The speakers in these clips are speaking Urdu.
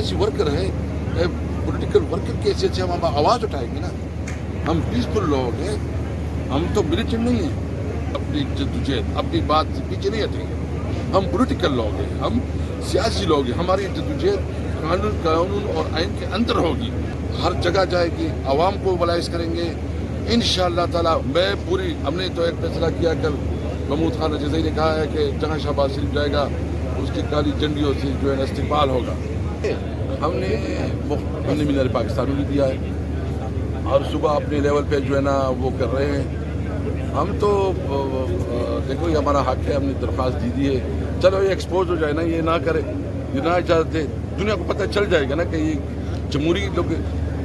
سیاسی ورکر ہے, پولیٹیکل ورکر کی حیثیت سے ہم آواز اٹھائیں گے نا. ہم پیسفل لوگ ہیں, ہم تو ملیٹنٹ نہیں ہیں. اپنی جدوجہد اپنی بات سے پیچھے نہیں ہٹیں گے. ہم پولیٹیکل لوگ ہیں, ہم سیاسی لوگ ہیں. ہماری جدوجہد قانون اور آئین کے اندر ہوگی, ہر جگہ جائے گی, عوام کو موبلائز کریں گے انشاءاللہ تعالی. ہم نے تو ایک فیصلہ کیا, کل محمود خان رجزئی نے کہا ہے کہ جہاں شہباز شریف جائے گا اس کی کالی جھنڈیوں سے جو ہے استقبال ہوگا. ہم نے مینار پاکستان بھی دیا ہے, اور صبح اپنے لیول پہ جو ہے نا وہ کر رہے ہیں. ہم تو دیکھو یہ ہمارا حق ہے, ہم نے درخواست دی ہے. چلو یہ ایکسپوز ہو جائے نا, یہ نہ کرے, یہ نہ اجازت دے, دنیا کو پتہ چل جائے گا نا کہ یہ جمہوری لوگ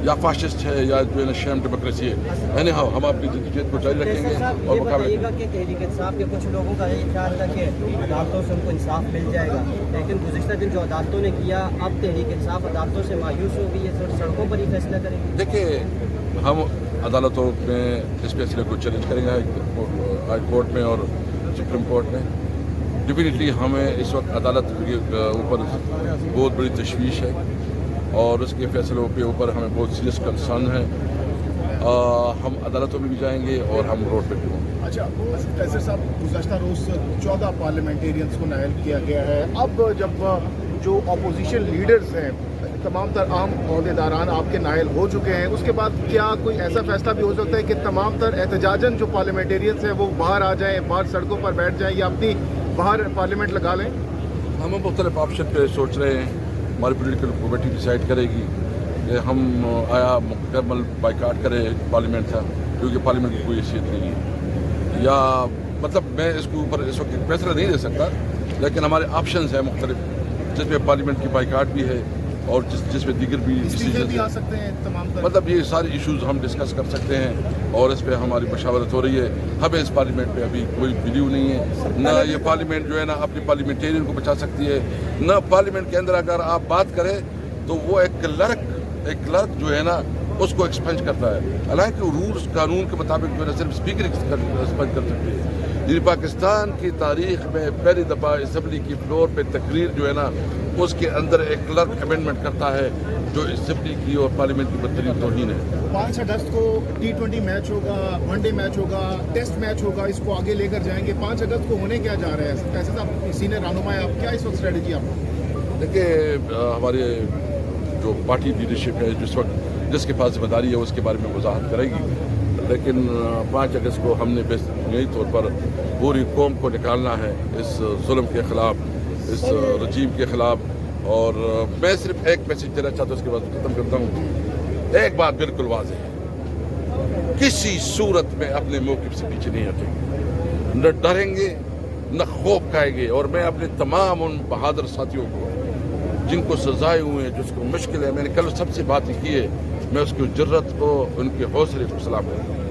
یا فاشسٹ ہے یا جو ہے نا شیم ڈیموکریسی ہے. یعنی ہم اپنی جدوجہد کو جاری رکھیں گے. اور بتائیے گا کہ تحریک انصاف کے کچھ لوگوں کا یہ خیال تھا کہ عدالتوں سے ان کو انصاف مل جائے گا, لیکن گزشتہ دن جو عدالتوں نے کیا, اب تحریک انصاف عدالتوں سے مایوس ہو گئی ہے, سڑکوں پر ہی فیصلہ کریں گے. دیکھیں ہم عدالتوں میں اس فیصلے کو چیلنج کریں گے, ہائی کورٹ میں اور سپریم کورٹ میں. ڈیفینیٹلی ہمیں اس وقت عدالت کے اوپر بہت بڑی تشویش ہے, اور اس کے فیصلوں کے اوپر ہمیں بہت سیریس کنسرن ہے. ہم عدالتوں میں بھی جائیں گے اور ہم روڈ پہ بھی ہوں گے. اچھا فیصل صاحب, گزشتہ روز 14 پارلیمنٹیرینز کو نائل کیا گیا ہے. اب جب جو اپوزیشن لیڈرز ہیں, تمام تر عام عہدیداران آپ کے نائل ہو چکے ہیں, اس کے بعد کیا کوئی ایسا فیصلہ بھی ہو سکتا ہے کہ تمام تر احتجاجاً جو پارلیمنٹیرینز ہیں وہ باہر آ جائیں, باہر سڑکوں پر بیٹھ جائیں یا اپنی باہر پارلیمنٹ لگا لیں؟ ہم مختلف آپشن پہ سوچ رہے ہیں. ہماری پولیٹیکل کمیٹی ڈیسائیڈ کرے گی کہ ہم آیا مکمل بائیکاٹ کرے پارلیمنٹ کا, کیونکہ پارلیمنٹ کی کوئی حیثیت نہیں ہے, یا مطلب میں اس کے اوپر اس وقت فیصلہ نہیں دے سکتا, لیکن ہمارے آپشنز ہیں مختلف, جس میں پارلیمنٹ کی بائیکاٹ بھی ہے اور جس میں دیگر بھی بھی آ سکتے ہیں. تمام مطلب یہ سارے ایشوز ہم ڈسکس کر سکتے ہیں, اور اس پہ ہماری مشاورت ہو رہی ہے. ہمیں اس پارلیمنٹ پہ ابھی کوئی بلیو نہیں ہے, نہ یہ پارلیمنٹ جو ہے نا اپنی پارلیمنٹیرین کو بچا سکتی ہے, نہ پارلیمنٹ کے اندر اگر آپ بات کریں تو وہ ایک کلرک جو ہے نا اس کو ایکسپنج کرتا ہے. حالانکہ رولز قانون کے مطابق جو ہے نا صرف اسپیکر ایکسپنج کر سکتے ہیں. یہ پاکستان کی تاریخ میں پہلی دفعہ اسمبلی کی فلور پہ تقریر جو ہے نا اس کے اندر ایک کلرک امینڈمنٹ کرتا ہے, جو اسمبلی کی اور پارلیمنٹ کی بدترین توہین ہے. 5 اگست کو T20 میچ ہوگا, ون ڈے میچ ہوگا, ٹیسٹ میچ ہوگا, اس کو آگے لے کر جائیں گے. 5 اگست کو ہونے کیا جا رہا ہے؟ کیسے صاحب سینئر رہنما ہے آپ, کیا اس وقت اسٹریٹجی آپ؟ دیکھیے ہمارے جو پارٹی لیڈرشپ ہے جس کے پاس ذمہ داری ہے اس کے بارے میں وضاحت کرے گی, لیکن 5 اگست کو ہم نے بنیادی طور پر پوری قوم کو نکالنا ہے اس ظلم کے خلاف, اس رجیم کے خلاف. اور میں صرف ایک میسیج دینا چاہتا ہوں, اس کے بعد ختم کرتا ہوں. ایک بات بالکل واضح ہے, کسی صورت میں اپنے موقف سے پیچھے نہیں ہٹیں گے, نہ ڈریں گے نہ خوف کھائیں گے. اور میں اپنے تمام ان بہادر ساتھیوں کو جن کو سزائے ہوئے ہیں, جس کو مشکل ہے, میں نے کل سب سے بات کی ہے, میں اس کی جرت کو, ان کے حوصلے کو سلام کروں.